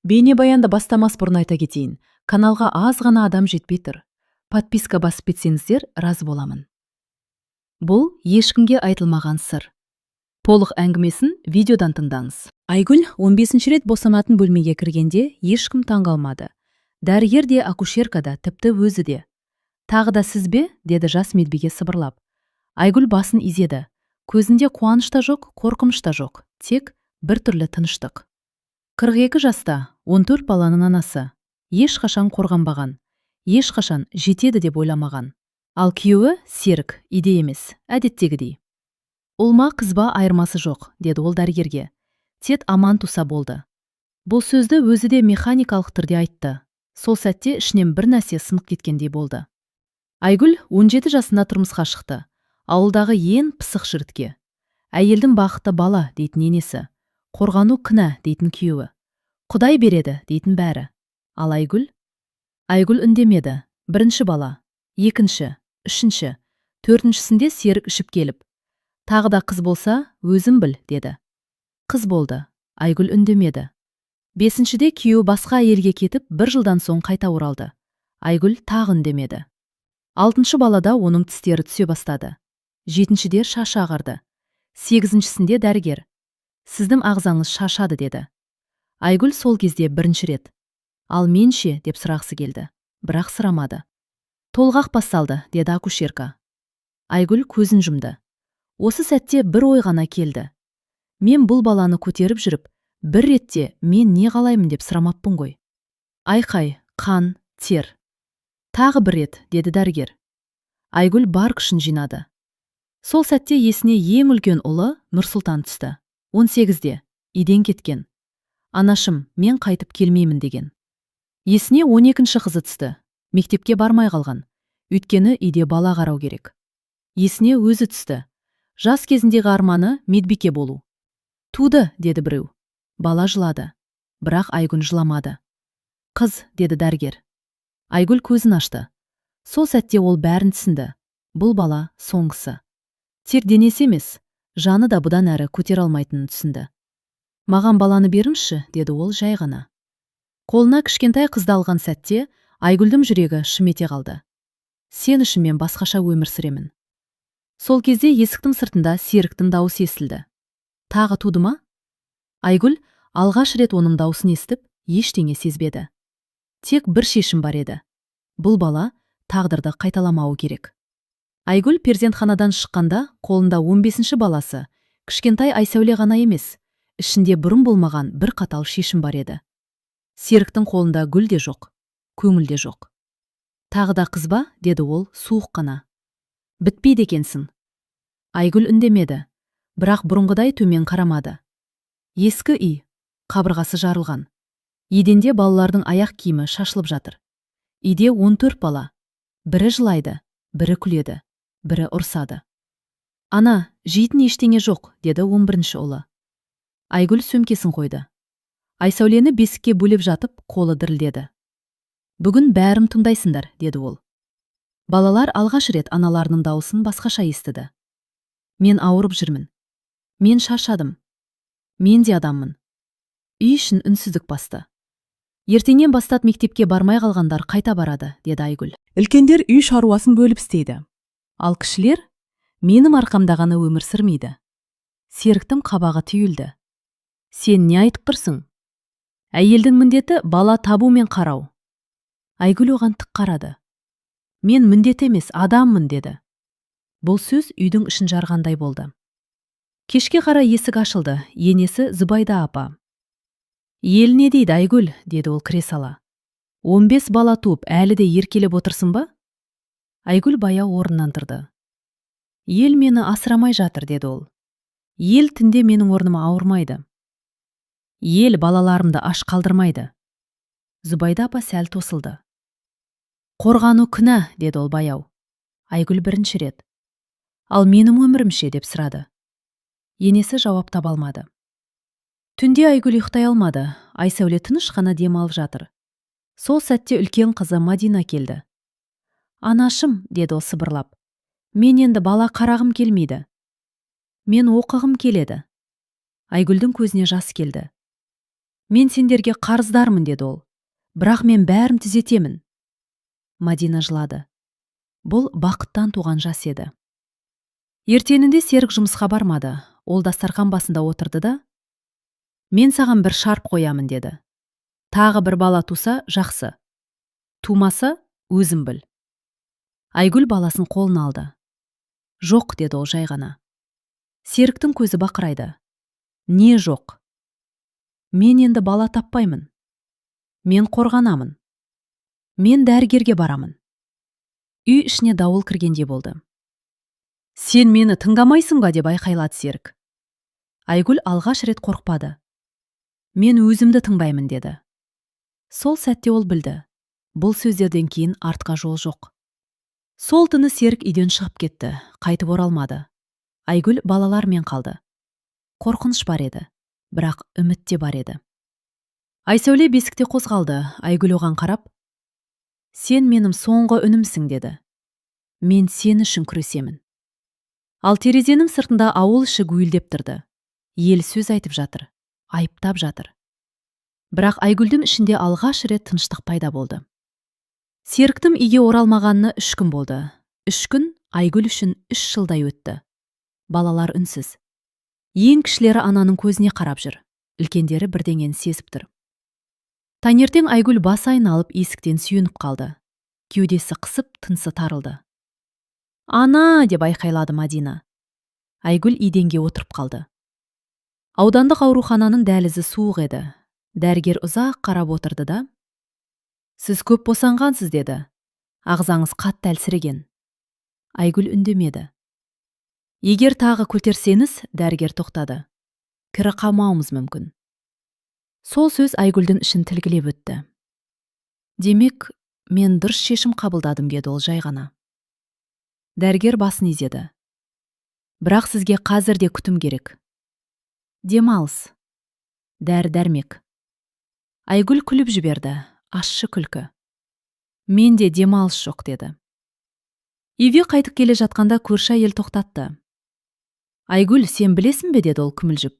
Бейнебаянды бастамас бұрын айта кетейін. Каналға аз ғана адам жетпей тұр. Подписка басып кетсеңіздер, разы боламын. Бұл ешкімге айтылмаған сыр. Толық әңгімесін видеодан тыңдаңыз. Айгүл 15-ші рет босанатын бөлмеге кіргенде ешкім таңғалмады. Дәрігер де, акушерка да, тіпті өзі де. Тағы да сіз бе? Деді жас медбике сыбырлап. Айгүл басын изеді. Көзінде қуаныш та жоқ, қорқыныш та жоқ. Тек бір түрлі тыныштық. 42 жаста, 14 баланың анасы. Ешқашан қорғанбаған. Ешқашан жетеді деп ойламаған. Ал күйеуі Серік, иде емес, әдеттегідей. Ұлма қызба айырмасы жоқ, деді ол дәрігерге. Тек аман туса болды. Бұл сөзді өзі де механикалық түрде айтты. Сол сәтте ішінен бір нәрсе сынып кеткендей болды. Айгүл 17 жасында тұрмысқа шықты. Ауылдағы ең пысық жігітке. Әйелдің бақыты бала дейтін енесі. Қорғану кінә дейтін күйеуі. Құдай береді дейтін бәрі. Ал Айгүл үндемеді. Бірінші бала, екінші, үшінші, төртіншісінде Серік ішіп келіп. Тағы да қыз болса, өзім біл, деді. Қыз болды. Айгүл үндемеді. Бесіншіде күйеуі басқа әйелге кетіп, бір жылдан соң қайта оралды. Айгүл тағы үндемеді. Алтыншы балада оның тістері түсе бастады. Жетіншіде шашы ағарды. Сегізіншісінде дәрігер. Сіздің ағзаңыз шашады, деді. Айгүл сол кезде бірінші рет. Ал менше, деп сұрағысы келді. Бірақ сұрамады. Толғақ басталды, деді акушерка. Айгүл көзін жұмды. Осы сәтте бір ой ғана келді. Мен бұл баланы көтеріп жүріп, бір ретте мен не қалаймын деп сұрамаппын ғой. Айқай, қан, тер. Тағы бір рет, деді дәрігер. Айгүл бар күшін жинады. Сол сәтте есіне ең үлкен ұлы Нұрсұлтан түсті. 18-де, иден кеткен. Анашым, мен қайтып келмеймін деген. Есіне 12-ші қызы түсті. Мектепке бармай қалған. Өйткені үйде бала қарау керек. Есіне өзі түсті. Жас кезіндегі арманы медбике болу. Туды, деді біреу. Бала жылады. Бірақ Айгүл жыламады. Қыз, деді дәрігер. Айгүл көзін ашты. Сол сәтте ол бәрін түсінді. Бұл бала соңғысы. Тек денесі емес, жаны да бұдан әрі көтер алмайтынын түсінді. Маған баланы беріңізші, деді ол жай ғана. Қолына кішкентай қызды алған сәтте Айгүлдің жүрегі шым ете қалды. Сен үшін мен басқаша өмір сүремін. Сол кезде есіктің сыртында Серіктің дауысы естілді. Тағы туды ма? Айгүл алғаш рет оның дауысын естіп, ештеңе сезбеді. Тек бір шешім бар еді. Бұл бала тағдырды қайталамауы керек. Айгүл перзентханадан шыққанда қолында 15-ші баласы, кішкентай Айсәуле ғана емес, ішінде бұрын болмаған бір қатал шешім бар еді. Серіктің қолында гүл де жоқ, көңіл де жоқ. Тағы да қыз ба, деді ол суық қана. Бітпейді екенсің. Айгүл үндемеді, бірақ бұрынғыдай төмен қарамады. Ескі үй, қабырғасы жарылған. Еденде балалардың аяқ киімі шашылып жатыр. Үйде 14 бала. Бірі жылайды, бірі күледі, бірі ұрсады. Ана, жейтін ештеңе жоқ, деді 11-ші ұлы. Айгүл сөмкесін қойды. Айсәулені бесікке бөлеп жатып, қолы дірілдеді. Бүгін бәрім тыңдайсыңдар, деді ол. Балалар алғаш рет аналарының дауысын басқаша естіді. Мен ауырып жүрмін. Мен шаршадым. Мен де адаммын. Үй ішін үнсіздік басты. Ертеңнен бастап мектепке бармай қалғандар қайта барады, деді Айгүл. Үлкендер үй шаруасын бөліп істейді. Ал кішілер менің арқамда ғана өмір сүрмейді. Серіктің қабағы түйілді. Сен не айтып тұрсың? Әйелдің міндеті бала табу мен қарау. Айгүл оған тік қарады. Мен міндет емес, адаммын, деді. Бұл сөз үйдің ішін жарғандай болды. Кешке қарай есік ашылды, енесі Зүбайда апа. Ел не дейді, Айгүл, деді ол кіре сала. 15 бала туып, әлі де еркелеп отырсың ба? Айгүл баяу орнынан тұрды. Ел мені асырамай жатыр, деді ол. Ел түнде менің орныма ауырмайды. Ел балаларымды аш қалдырмайды. Зүбайда апа сәл тосылды. Қорғану күнә, деді ол баяу. Айгүл бірінші рет. Ал менің өмірімше, деп сұрады. Енесі жауап таба алмады. Түнде Айгүл ұйықтай алмады. Айсәуле тыныш қана дем алып жатыр. Сол сәтте үлкен қызы Мадина келді. Анашым, деді ол сыбырлап. Мен енді бала қарағым келмейді. Мен оқығым келеді. Айгүлдің көзіне жас келді. Мен сендерге қарыздармын, деді ол. Бірақ мен бәрін түзетемін. Мадина жылады. Бұл бақыттан туған жас еді. Ертеңінде Серік жұмысқа бармады. Ол дастархан басында отырды да: «Мен саған бір шарт қоямын», деді. «Тағы бір бала туса, жақсы. Тумаса, өзім біл». Айгүл баласын қолына алды. «Жоқ», деді ол жай ғана. Серіктің көзі бақырайды. «Не жоқ?» «Мен енді бала таппаймын. Мен қорғанамын. Мен дәрігерге барамын». Үй ішіне дауыл кіргендей болды. «Сен мені тыңдамайсың ба?» деп айқайлады Серік. Айгүл алғаш рет қорқпады. «Мен өзімді тыңдаймын», деді. Сол сәтте ол білді. Бұл сөздерден кейін артқа жол жоқ. Сол түні Серік үйден шығып кетті, қайтып оралмады. Айгүл балалармен қалды. Қорқыныш бар еді, бірақ үміт те бар еді. Айсәуле бесікте қозғалды. Айгүл оған қарап: «Сен менің соңғы үнімсің», деді. «Мен сен үшін күресемін». Ал терезенің сыртында ауыл іші гуілдеп тұрды. Ел сөз айтып жатыр, айыптап жатыр. Бірақ Айгүлдің ішінде алғаш рет тыныштық пайда болды. Серіктің үйге оралмағанына 3 күн болды. 3 күн Айгүл үшін 3 жылдай өтті. Балалар үнсіз. Ең кішілері ананың көзіне қарап жүр. Үлкендері бірдеңені сезіп тұр. Таңертең Айгүл бас айналып есіктен сүйеніп қалды. Кеудесі қысып, тынысы тарылды. «Ана!» деп айқайлады Мадина. Айгүл еденге отырып қалды. Аудандық аурухананың дәлізі суық еді. Дәрігер ұзақ қарап отырды да: «Сіз көп босанғансыз», деді. «Ағзаңыз қатты әлсіреген». Айгүл үндемеді. «Егер тағы көтерсеңіз», дәрігер тоқтады, «кірі қалмауымыз мүмкін». Сол сөз Айгүлдің ішін тілгілеп өтті. «Демек, мен дұрыс шешім қабылдадым», деді ол жай ғана. Дәрігер басын изеді. «Бірақ сізге қазір де күтім керек. Демалыс. Дәрі-дәрмек». Айгүл күліп жіберді, ащы күлкі. «Менде демалыс жоқ», деді. Үйге қайтып келе жатқанда көрші әйел тоқтатты. «Айгүл, сен білесің бе?» деді ол күмілжіп.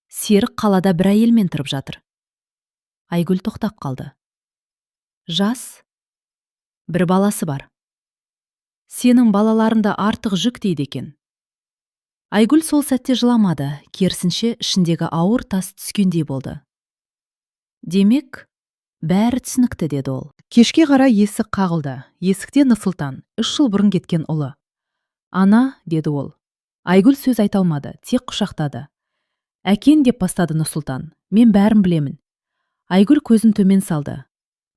«Серік қалада бір әйелмен тұрып жатыр». Айгүл тоқтап қалды. «Жас. Бір баласы бар. Сенің балаларында артық жүк дейді екен». Айгүл сол сәтте жыламады, керісінше ішіндегі ауыр тас түскендей болды. «Демек, бәрі түсінікті», деді ол. Кешке қарай есік қағылды. Есікте Нұрсұлтан, 3 жыл бұрын кеткен ұлы. «Ана», деді ол. Айгүл сөз айта алмады, тек құшақтады. «Әкең» деп бастады Нұрсұлтан. «Мен бәрін білемін». Айгүл көзін төмен салды.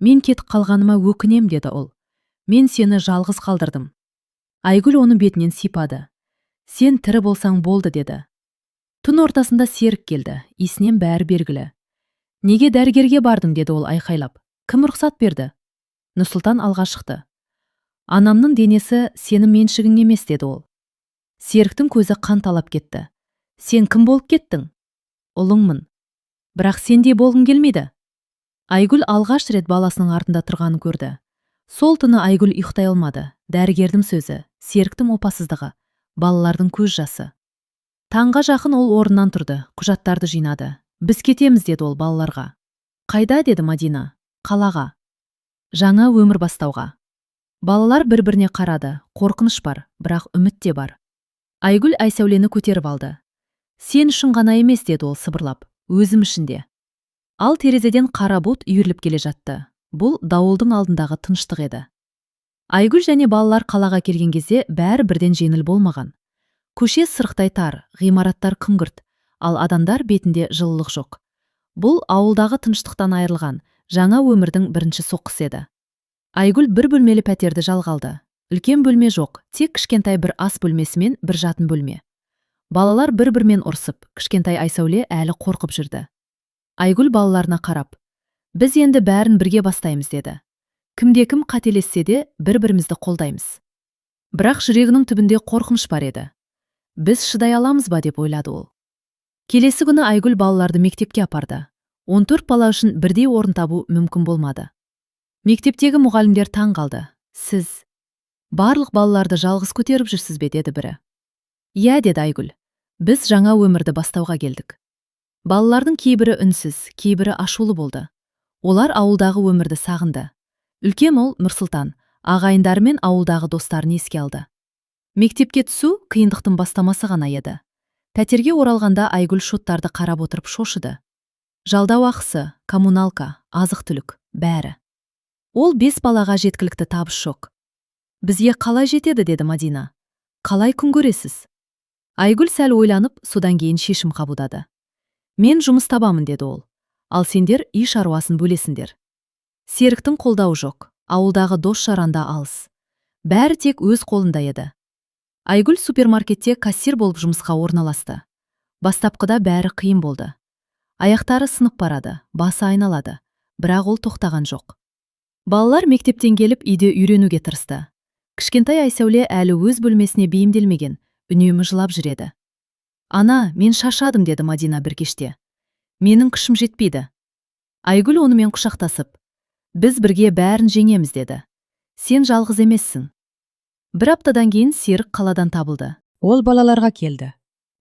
«Мен кетіп қалғаныма өкінем», деді ол. «Мен сені жалғыз қалдырдым». Айгүл оны бетінен сипады. «Сен тірі болсаң болды», деді. Түн ортасында Серік келді. Есінен бәрі белгілі. «Неге дәрігерге бардың?» деді ол айқайлап. «Кім рұқсат берді?» Нұрсұлтан алға шықты. «Анамның денесі сенің меншігің емес», деді ол. Серіктің көзі қан талап кетті. «Сен кім болып кеттің?» «Ұлыңмын. Бірақ сендей болғың келмейді». Айгүл алғаш рет баласының артында тұрғанын көрді. Сол түні Айгүл ұйықтай алмады. Дәрігердің сөзі, Серіктің опасыздығы, балалардың көз жасы. Таңға жақын ол орнынан тұрды, құжаттарды жинады. «Біз кетеміз», деді ол балаларға. «Қайда?» деді Мадина. «Қалаға. Жаңа өмір бастауға». Балалар бір-біріне қарады. Қорқыныш бар, бірақ үміт те бар. Айгүл Айсәулені көтеріп алды. «Сен үшін ғана емес», деді ол сыбырлап, «өзім үшін де». Ал терезеден қара бұлт үйіріліп келе жатты. Бұл дауылдың алдындағы тыныштық еді. Айгүл және балалар қалаға келген кезде бәрі бірден жеңіл болмаған. Көше сырықтай тар, ғимараттар күңгірт, ал адамдар бетінде жылылық жоқ. Бұл ауылдағы тыныштықтан айырылған жаңа өмірдің бірінші соққысы еді. Айгүл бір бөлмелі пәтерді жалға алды. Үлкен бөлме жоқ, тек кішкентай бір ас бөлмесі мен бір жатын бөлме. Балалар бір-бірімен ұрсып, кішкентай Айсәуле әлі қорқып жүрді. Айгүл балаларына қарап: «Біз енді бәрін бірге бастаймыз», деді. «Кімде-кім қателессе де бір-бірімізді қолдаймыз». Бірақ жүрегінің түбінде қорқыныш бар еді. «Біз шыдай аламыз ба?» деп ойлады ол. Келесі күні Айгүл балаларды мектепке апарды. 14 бала үшін бірдей орын табу мүмкін болмады. Мектептегі мұғалімдер таң қалды. «Сіз барлық балаларды жалғыз көтеріп жүрсіз бе?» деді бірі. «Иә», деді Айгүл. «Біз жаңа өмірді бастауға келдік». Балалардың кейбірі үнсіз, кейбірі ашулы болды. Олар ауылдағы өмірді сағынды. Үлкен ұл Нұрсұлтан ағайындары мен ауылдағы достарын еске алды. Мектепке түсу қиындықтың бастамасы ғана еді. Пәтерге оралғанда Айгүл шоттарды қарап отырып шошыды. Жалдау ақысы, коммуналка, азық-түлік, бәрі. Ол 5 балаға жеткілікті табыс жоқ. Бізге қалай жетеді, деді Мадина. Қалай күн көресіз? Айгүл сәл ойланып, содан кейін шешім қабылдады. Мен жұмыс табамын, деді ол. Ал сендер үй шаруасын бөлесіңдер. Серіктің қолдауы жоқ, ауылдағы дос жаранда алыс. Бәрі тек өз қолында еді. Айгүл супермаркетте кассир болып жұмысқа орналасты. Бастапқыда бәрі қиын болды. Аяқтары сынып барады, басы айналады, бірақ ол тоқтаған жоқ. Балалар мектептен келіп үйде үйренуге тырысты. Кішкентай Айсәуле әлі өз бөлмесіне бейімделмеген, үнемі жылап жүреді. Ана, мен шаршадым, деді Мадина бір кеште. Менің күшім жетпейді. Айгүл онымен құшақтасып, біз бірге бәрін жеңеміз, деді. Сен жалғыз емессің. Бір аптадан кейін Серік қаладан табылды. Ол балаларға келді.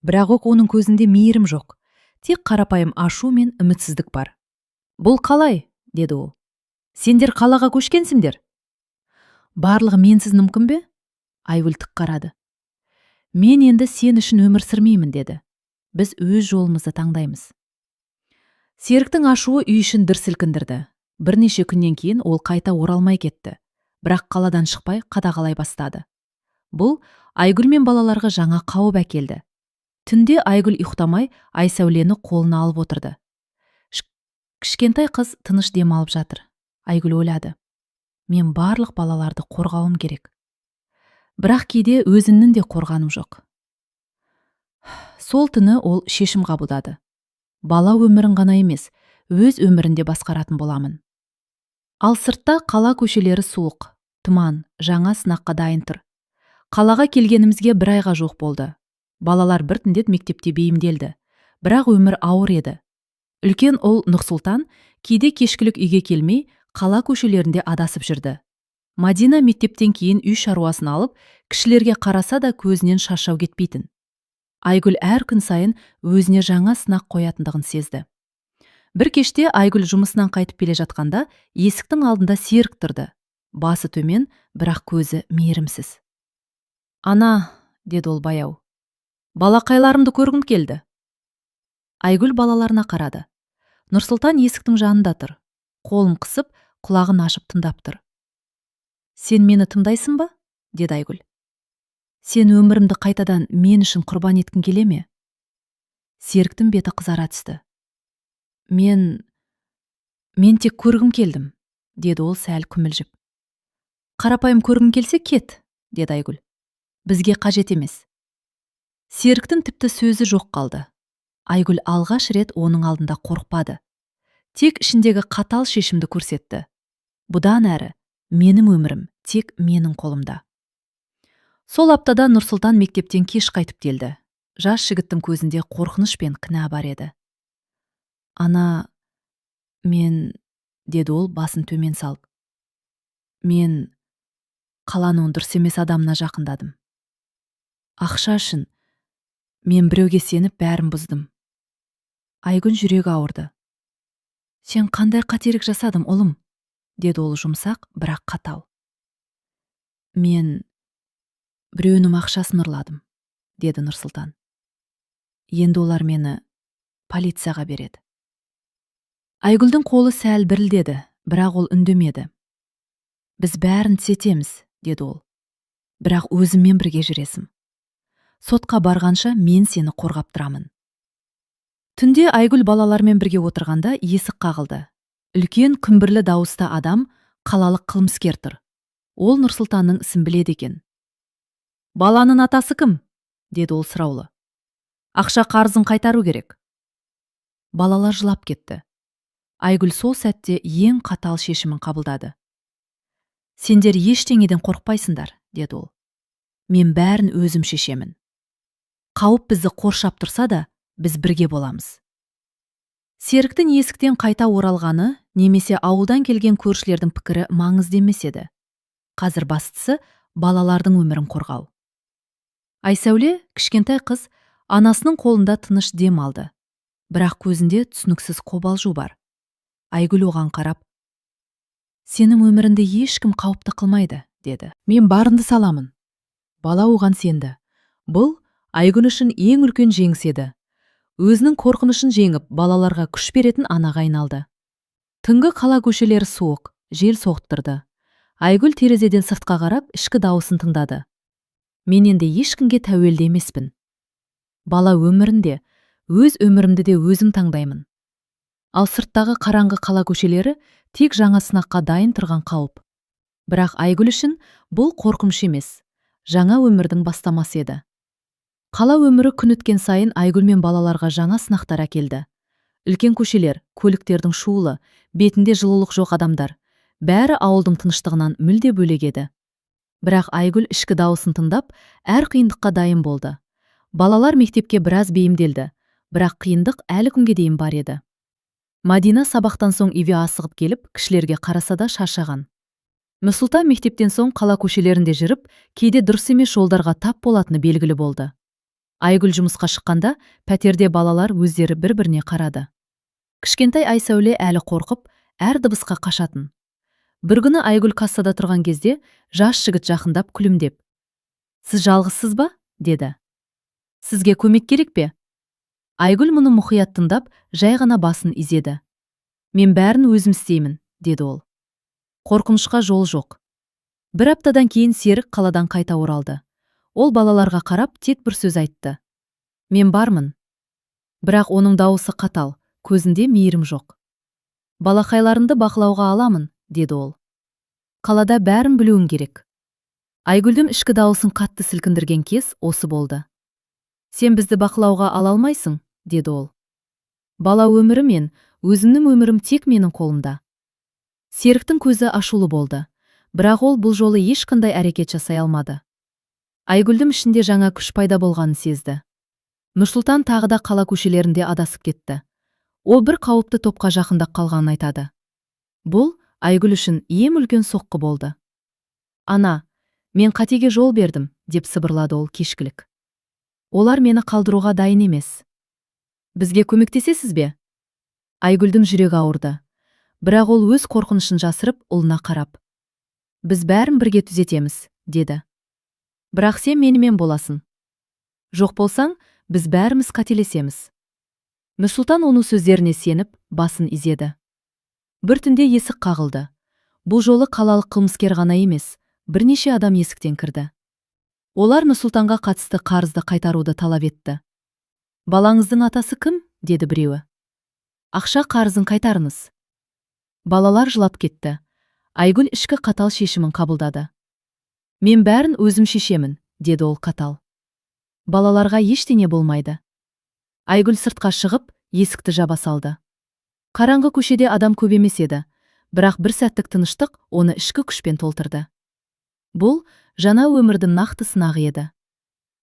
Бірақ оның көзінде мейірім жоқ. Тек қарапайым ашу мен үмітсіздік бар. Бұл қалай, деді ол. Сендер қалаға көшкенсіңдер? Барлығы менсіз мүмкін бе? Айгүл тік қарады. Мен енді сен үшін өмір сүрмеймін, деді. Біз өз жолымызды таңдаймыз. Серіктің ашуы үй ішін дүр сілкіндірді. Бірнеше күннен кейін ол қайта оралмай кетті. Бірақ қаладан шықпай қадағалай бастады. Бұл Айгүл мен балаларға жаңа қауіп әкелді. Түнде Айгүл ұйықтамай Айсәулені қолына алып отырды. Кішкентай қыз тыныш демалып жатыр. Айгүл ойлады. Мен барлық балаларды қорғауым керек. Бірақ кейде өзінің де қорғаным жоқ. Сол түні ол шешім қабылдады. Бала өмірін ғана емес, өз өмірінде басқаратын боламын. Ал сыртта қала көшелері суық, тұман, жаңа сынаққа дайын тұр. Қалаға келгенімізге 1 айға жоқ болды. Балалар біртіндеп мектепте бейімделді. Бірақ өмір ауыр еді. Үлкен ұл Нұрсұлтан кейде кешкілік үйге келмей, қала көшелерінде адасып жүрді. Мадина мектептен кейін үй шаруасын алып, кішілерге қараса да көзінен шаршау кетпейтін. Айгүл әр күн сайын өзіне жаңа сынақ қоятындығын сезді. Бір кеште Айгүл жұмысынан қайтып келе жатқанда, есіктің алдында Серік тұрды. Басы төмен, бірақ көзі мейірімсіз. Ана, деді ол баяу. Балақайларымды көргім келді. Айгүл балаларына қарады. Нұрсұлтан есіктің жанында тұр. Қолын қысып, құлағын ашып тыңдап тұр. Сен мені тыңдайсың ба? Деді Айгүл. Сен өмірімді қайтадан мен үшін құрбан еткің келе ме? Серіктің беті қызара түсті. Мен тек көргім келдім, деді ол сәл күмілжіп. Қарапайым көргім келсе кет, деді Айгүл. Бізге қажет емес. Серіктің тіпті сөзі жоқ қалды. Айгүл алғаш рет оның алдында қорықпады. Тек ішіндегі қатал шешімді көрсетті. Бұдан әрі, менің өмірім тек менің қолымда. Сол аптада Нұрсұлтан мектептен кеш қайтып келді. Жас жігіттің көзінде қорқыныш пен кінә бар еді. Ана, деді ол басын төмен салып. Мен қаланың дұрыс емес адамына жақындадым. Ақша үшін мен біреуге сеніп бәрін бұздым. Айгүл жүрегі ауырды. Сен қандай қателік жасадым, ұлым? Деді ол жұмсақ, бірақ қатал. Мен біреуінің ақшасын ұрладым, деді Нұрсұлтан. Енді олар мені полицияға береді. Айгүлдің қолы сәл дірілдеді, бірақ ол үндемеді. Біз бәрін түзетеміз, деді ол. Бірақ өзіммен бірге жүресің. Сотқа барғанша мен сені қорғап тұрамын. Түнде Айгүл балалармен бірге отырғанда есік қағылды. Үлкен күмбірлі дауысты адам, қалалық қылмыскер тұр. Ол Нұрсұлтанның ісін біледі екен. Баланың атасы кім? Деді ол сұраулы. Ақша қарызын қайтару керек. Балалар жылап кетті. Айгүл сол сәтте ең қатал шешімін қабылдады. Сендер ештеңеден қорықпайсыңдар, деді ол. Мен бәрін өзім шешемін. Қауіп бізді қоршап тұрса да, біз бірге боламыз. Серіктің есіктен қайта оралғаны, немесе ауылдан келген көршілердің пікірі маңызды емес еді. Қазір бастысы балалардың өмірін қорғау. Айсәуле, кішкентай қыз, анасының қолында тыныш дем алды. бірақ көзінде түсініксіз қобалжу бар. Айгүл оған қарап, «Сенің өміріңді ешкім қауіпті қылмайды», деді. «Мен барымды саламын». Бала оған сенді. Бұл Айгүл үшін ең үлкен жеңіс еді. Өзінің қорқынышын жеңіп, балаларға күш беретін анаға айналды. Түнгі қала көшелері суық, жел соғып. Айгүл терезеден сыртқа қарап, ішкі дауысын тыңдады. «Мен енді ешкімге тәуелді емеспін. Бала өмірінде, өз өмірімді де өзім таңдаймын». Ал сырттағы қараңғы қала көшелері тек жаңа сынаққа дайын тұрған қауіп. Бірақ Айгүл үшін бұл қорқыныш емес, жаңа өмірдің бастамасы еді. Қала өмірі күн өткен сайын Айгүл мен балаларға жаңа сынақтар әкелді. Үлкен көшелер, көліктердің шуылы, бетінде жылулық жоқ адамдар, бәрі ауылдың тыныштығынан мүлде бөлек еді. Бірақ Айгүл ішкі дауысын тыңдап, әр қиындыққа дайын болды. Балалар мектепке біраз бейімделді, бірақ қиындық әлі күнге дейін бар еді. Мадина сабақтан соң үйге асығып келіп, кішілерге қараса да шаршаған. Нұрсұлтан мектептен соң қала көшелерінде жүріп, кейде дұрыс емес жолдарға тап болатыны белгілі болды. Айгүл жұмысқа шыққанда, пәтерде балалар өздері бір-біріне қарады. Кішкентай Айсәуле әлі қорқып, әр дыбысқа қашатын. Бір күні Айгүл кассада тұрған кезде, жас жігіт жақындап күлімдеп, «Сіз жалғызсыз ба?» деді. «Сізге көмек керек пе?» Айгүл мұны мұқият тыңдап, жай ғана басын изеді. «Мен бәрін өзім істеймін», деді ол. Қорқынышқа жол жоқ. Бір аптадан кейін Серік қаладан қайта оралды. Ол балаларға қарап тек бір сөз айтты. «Мен бармын». Бірақ оның дауысы қатал, көзінде мейірім жоқ. «Балақайларымды бақылауға аламын», деді ол. «Қалада бәрін білуің керек». Айгүлдің ішкі дауысын қатты сілкіндірген кез осы болды. «Сен бізді бақылауға ала алмайсың», деді ол. «Бала өмірі мен өзімнің өмірім тек менің қолымда». Серіктің көзі ашулы болды, бірақ ол бұл жолы ешқандай әрекет жасай алмады. Айгүлдің ішінде жаңа күш пайда болғанын сезді. Нұрсұлтан тағы да қала көшелерінде адасып кетті. Ол бір қауіпті топқа жақындап қалғанын айтады. Бұл Айгүл үшін ең үлкен соққы болды. «Ана, мен қатеге жол бердім», деп сыбырлады ол кешкілік. «Олар мені қалдыруға дайын емес. Бізге көмектесесіз бе?» Айгүлдің жүрегі ауырды. Бірақ ол өз қорқынышын жасырып, ұлына қарап, «Біз бәрін бірге түзетеміз», деді. «Бірақ сен менімен боласың. Жоқ болсаң, біз бәріміз қателесеміз». Нұрсұлтан оның сөздеріне сеніп, басын изеді. Бір түнде есік қағылды. Бұл жолы қалалық қылмыскер ғана емес, бірнеше адам есіктен кірді. Олар Нұрсұлтанға қатысты қарызды қайтаруды талап етті. «Балаңыздың атасы кім?» деді біреуі. «Ақша қарызын қайтарыңыз». Балалар жылап кетті. Айгүл ішкі қатал шешімін қабылдады. «Мен бәрін өзім шешемін», деді ол қатал. «Балаларға ештеңе болмайды». Айгүл сыртқа шығып, есікті жаба салды. Қараңғы көшеде адам көп емес еді, бірақ бір сәттік тыныштық оны ішкі күшпен толтырды. Бұл жаңа өмірдің нақты сынағы еді.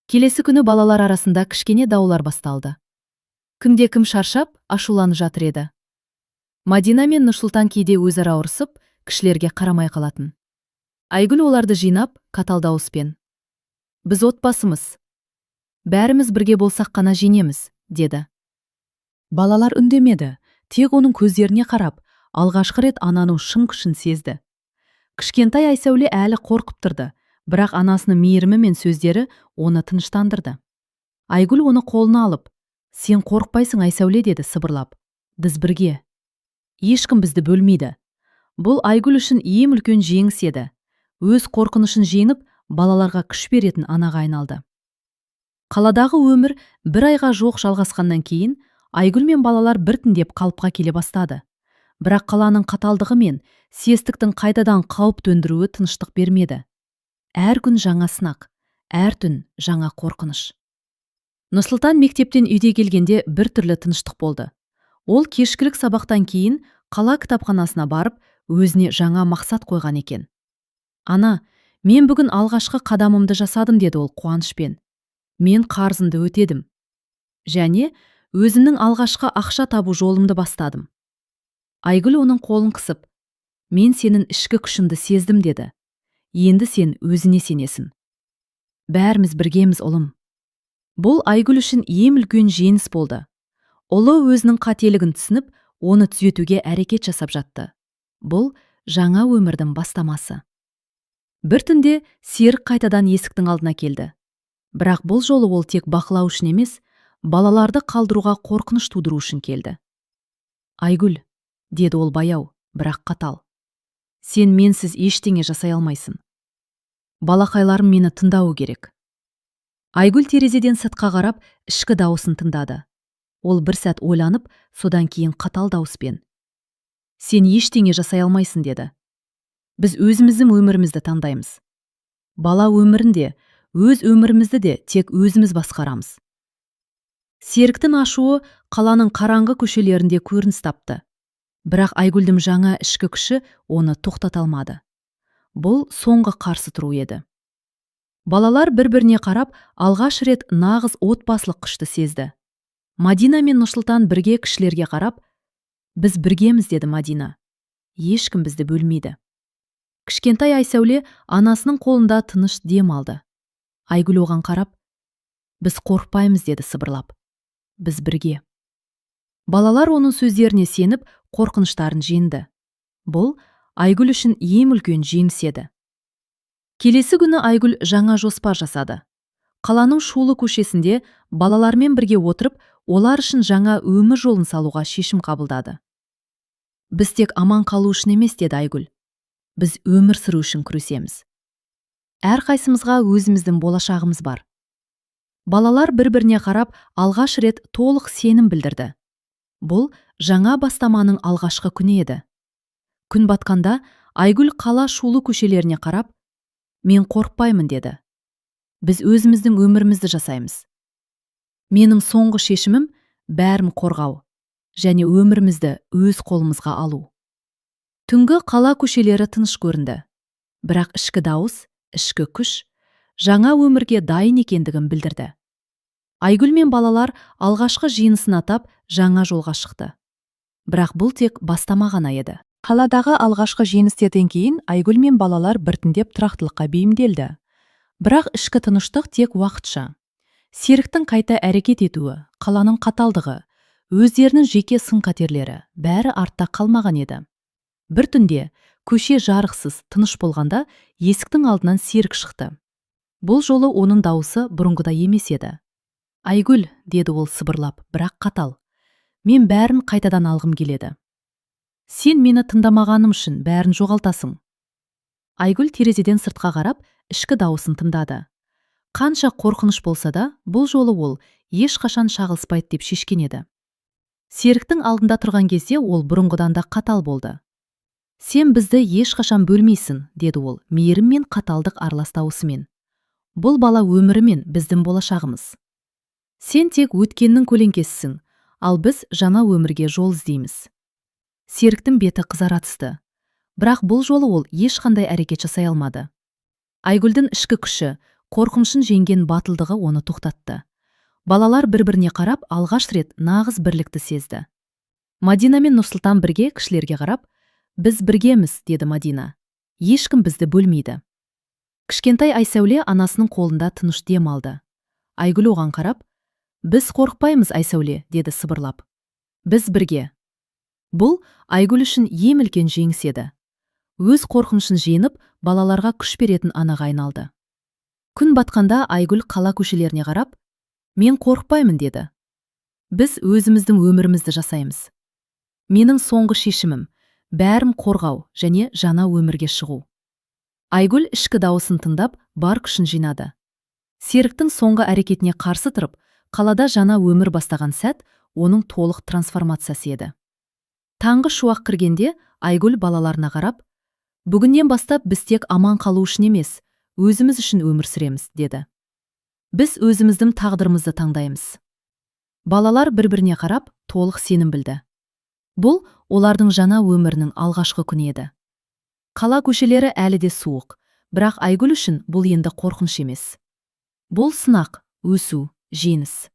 Келесі күні балалар арасында кішкене даулар басталды. Кімде-кім шаршап, ашуланып жатыр еді. Мадина мен Нұрсұлтан кейде өзара ұрсып, кішілерге қарамай қалатын. Айгүл оларды жинап, қатал дауыспен, «Біз отбасымыз. Бәріміз бірге болсақ қана жеңеміз», деді. Балалар үндемеді, тек оның көздеріне қарап, алғашқы рет ананың шын күшін сезді. Кішкентай Айсәуле әлі қорқып тұрды, бірақ анасының мейірімі мен сөздері оны тыныштандырды. Айгүл оны қолына алып, «Сен қорықпайсың, Айсәуле», деді сыбырлап. «Біз бірге. Ешкім бізді бөлмейді». Бұл Айгүл үшін ең үлкен жеңіс еді. Өз қорқынышын жеңіп, балаларға күш беретін анаға айналды. Қаладағы өмір бір айға жоқ жалғасқаннан кейін, Айгүл мен балалар біртіндеп қалыпқа келе бастады. Бірақ қаланың қаталдығы мен сестіктің қайтадан қауіп төндіруі тыныштық бермеді. Әр күн жаңа сынақ, әр түн жаңа қорқыныш. Нұрсұлтан мектептен үйде келгенде бір түрлі тыныштық болды. Ол кешкілік сабақтан кейін қала кітапханасына барып, өзіне жаңа мақсат қойған екен. «Ана, мен бүгін алғашқы қадамымды жасадым», деді ол қуанышпен. «Мен қарызымды өтедім. Және өзімнің алғашқы ақша табу жолымды бастадым». Айгүл оның қолын қысып, «Мен сенің ішкі күшіңді сездім», деді. «Енді сен өзіне сенесің. Бәріміз біргеміз, ұлым». Бұл Айгүл үшін ең үлкен жеңіс болды. Ұлы өзінің қателігін түсініп, оны түзетуге әрекет жасап жатты. Бұл жаңа өмірдің бастамасы. Бір түнде серік қайтадан есіктің алдына келді. Бірақ бұл жолы ол тек бақылау үшін емес, балаларды қалдыруға қорқыныш тудыру үшін келді. Айгүл, деді ол баяу, бірақ қатал. Сен менсіз ештеңе жасай алмайсың. Балақайларым мені тыңдауы керек. Айгүл терезеден сыртқа қарап, ішкі дауысын тыңдады. Ол бір сәт ойланып, содан кейін қатал дауыспен: Сен ештеңе жасай алмайсың, деді. Біз өзіміздің өмірімізді таңдаймыз. Бала өмірінде, өз өмірімізді де тек өзіміз басқарамыз. Серіктің ашуы қаланың қараңғы көшелерінде көрініс тапты. Бірақ Айгүлдің жаңа ішкі күші оны тоқтата алмады. Бұл соңғы қарсы тұру еді. Балалар бір-біріне қарап, алғаш рет нағыз отбасылық күшті сезді. Мадина мен Нұрсұлтан бірге кішілерге қарап: Біз біргеміз, деді Мадина. Ешкім бізді бөлмейді. Кішкентай Айсәуле анасының қолында тыныш дем алды. Айгүл оған қарап: Біз қорықпаймыз, деді сыбырлап. Біз бірге. Балалар оның сөздеріне сеніп, қорқыныштарын жеңді. Бұл Айгүл үшін ең үлкен жеңіс еді. Келесі күні Айгүл жаңа жоспар жасады. Қаланың шулы көшесінде балалармен бірге отырып, олар үшін жаңа өмір жолын салуға шешім қабылдады. Біз тек аман қалу үшін емес, деді Айгүл. Біз өмір сүру үшін күресеміз. Әрқайсымызға өзіміздің болашағымыз бар. Балалар бір-біріне қарап, алғаш рет толық сенім білдірді. Бұл жаңа бастаманың алғашқы күні еді. Күн батқанда Айгүл қала шулы көшелеріне қарап: Мен қорықпаймын, деді. Біз өзіміздің өмірімізді жасаймыз. Менің соңғы шешімім бәрін қорғау және өмірімізді өз қолымызға алу. Түнгі қала көшелері тыныш көрінді. Бірақ ішкі дауыс, ішкі күш жаңа өмірге дайын екендігін білдірді. Айгүл мен балалар алғашқы жиынысын атап жаңа жолға шықты. Бірақ бұл тек бастама ғана еді. Қаладағы алғашқы жеңістерден кейін Айгүл мен балалар біртіндеп тұрақтылыққа бейімделді. Бірақ ішкі тыныштық тек уақытша. Серіктің қайта әрекет етуі, қаланың қаталдығы, өздерінің жеке сын-қатерлері бәрі артта қалмаған еді. Бір түнде көше жарықсыз, тыныш болғанда есіктің алдынан Серік шықты. Бұл жолы оның дауысы бұрынғыдай емес еді. Айгүл, деді ол сыбырлап, бірақ қатал. Мен бәрін қайтадан алғым келеді. Сен мені тыңдамағаным үшін бәрін жоғалтасың. Айгүл терезеден сыртқа қарап, ішкі дауысын тыңдады. Қанша қорқыныш болса да, бұл жолы ол ешқашан шағылыспайды деп шешкен еді. Серіктің алдында тұрған кезде ол бұрынғыдан да қатал болды. Сен бізді ешқашан бөлмейсің, деді ол, мейірім мен қаталдық аралас дауысымен. Бұл бала өмірі мен біздің болашағымыз. Сен тек өткеннің көлеңкесісің, ал біз жаңа өмірге жол іздейміз. Серіктің беті қызара түсті. Бірақ бұл жолы ол ешқандай әрекет жасай алмады. Айгүлдің ішкі күші, қорқынышын жеңген батылдығы оны тоқтатты. Балалар бір-біріне қарап, алғаш рет нағыз бірлікті сезді. Мадина мен Нұрсұлтан бірге кішілерге қарап: Біз біргеміз, деді Мадина. Ешкім бізді бөлмейді. Кішкентай Айсәуле анасының қолында тыныш дем алды. Айгүл оған қарап: Біз қорықпаймыз, Айсәуле, деді сыбырлап. Біз бірге. Бұл Айгүл үшін ең үлкен жеңіс еді. Өз қорқынышын жеңіп, балаларға күш беретін анаға айналды. Күн батқанда Айгүл қала көшелеріне қарап: Мен қорықпаймын, деді. Біз өзіміздің өмірімізді жасаймыз. Менің соңғы шешімім бәрін қорғау және жаңа өмірге шығу. Айгүл ішкі дауысын тыңдап, бар күшін жинады. Серіктің соңғы әрекетіне қарсы тұрып, қалада жаңа өмір бастаған сәт оның толық трансформациясы еді. Таңғы шуақ кіргенде Айгүл балаларына қарап: Бүгіннен бастап біз тек аман қалу үшін емес, өзіміз үшін өмір сүреміз, деді. Біз өзіміздің тағдырымызды таңдаймыз. Балалар бір-біріне қарап, толық сенім білді. Бұл олардың жаңа өмірінің алғашқы күні еді. Қала көшелері әлі де суық, бірақ Айгүл үшін бұл енді қорқыныш емес. Бұл сынақ, өсу, жеңіс.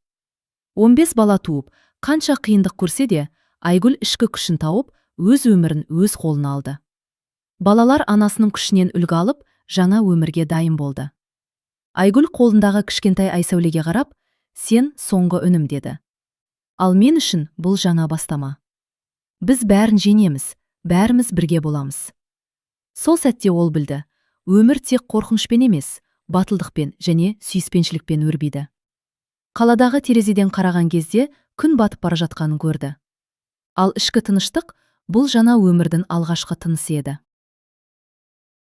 15 бала туып, қанша қиындық көрсе де, Айгүл ішкі күшін тауып, өз өмірін өз қолына алды. Балалар анасының күшінен үлгі алып, жаңа өмірге дайын болды. Айгүл қолындағы кішкентай Айсәулеге қарап: Сен соңғы үнім, деді. Ал мен үшін бұл жаңа бастама. Біз бәрін жеңеміз, бәріміз бірге боламыз. Сол сәтте ол білді, өмір тек қорқынышпен емес, батылдықпен және сүйіспеншілікпен өрбиді. Қаладағы терезеден қараған кезде күн батып бара жатқанын көрді. Ал ішкі тыныштық бұл жаңа өмірдің алғашқы тынысы еді.